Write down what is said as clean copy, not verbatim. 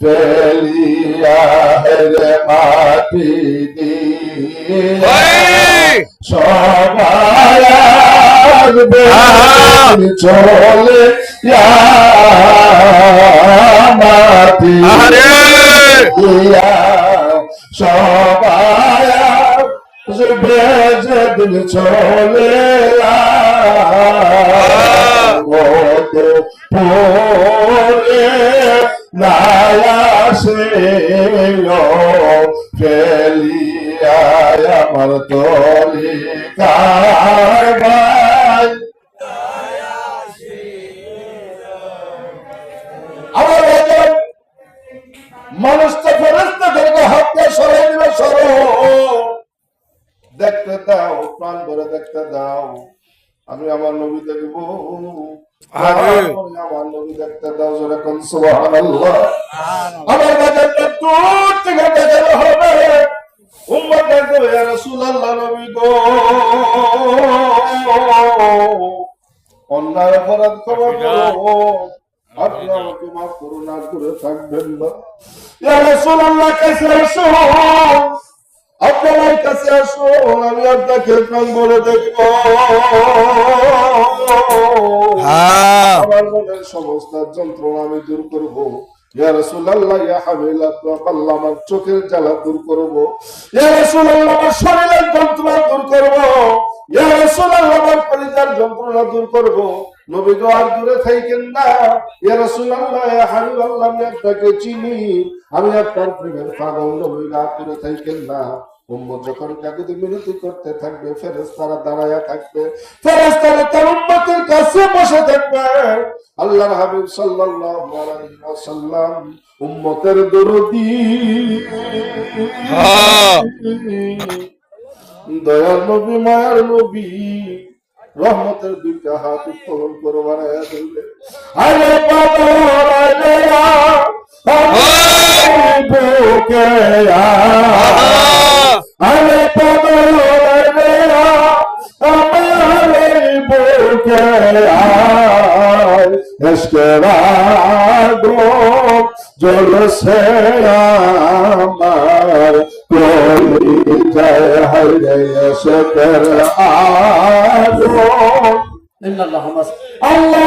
ফেলিয়া রে মাটি দিয়া সবাই আসবে চলে মাটি দিয়া সবাই আসবে যেদিন চলে পরে নায়াসে ফেলিয়া আমার তলি কারবাই আমার মানুষ তো ফেরেশতাদেরকে হাতে সরাই দিবে সরো দেখতে দাও প্রাণ ভরে দেখতে দাও আমি আমার নবী দেখবো আমার নবী দেখতে দাও যেরকম সুবহানাল্লাহ আমার বাজারটা দূর থেকে দেখানো হবে উম্মত দেখবে ইয়া রাসূলুল্লাহ নবী গো অন্যায় অপরাধ ক্ষমা করো আপনি আমাকে মাফ করুন না করে থাকবেন না ইয়া রাসূলুল্লাহ কাছে আসো আপনার কাছে আসুন আমি আপনাকে প্রাণ বলে দেখব আমার মনের সমস্ত যন্ত্রণা আমি দূর করবো ইয়া রাসূলুল্লাহ ইয়া হাবিবাল্লাহ আমার চোখের জ্বালা দূর করবো ইয়া রাসূলুল্লাহ আমার শরীরের যন্ত্রণা দূর করবো ইয়া রাসূলুল্লাহ আমার কলিজার যন্ত্রণা দূর করবো নবী গো আর দূরে থাকেন না ইয়া রাসূলুল্লাহ ইয়া হাবিবাল্লাহ আমি আপনাকে চিনি আমি আপনার প্রেমের পাগল নবী না দূরে থাকেন না উম্মত যখন কাকুতি মিনতি করতে থাকবে ফেরেশতারা দাঁড়ায়া থাকবে ফেরেশতারা তার উম্মতের কাছে বসে থাকবে আল্লাহর হাবিব সাল্লাল্লাহু আলাইহি ওয়াসাল্লাম উম্মতের দরদি দয়ার নবী মায়ার নবী রহমতের দুইটা হাত উত্তোলন করে বাড়ায়া দিলে আরে বাবা বুকে আরে আমার বুকে জলসে আমার কলিজায় হায়রে এসে আল্লাহ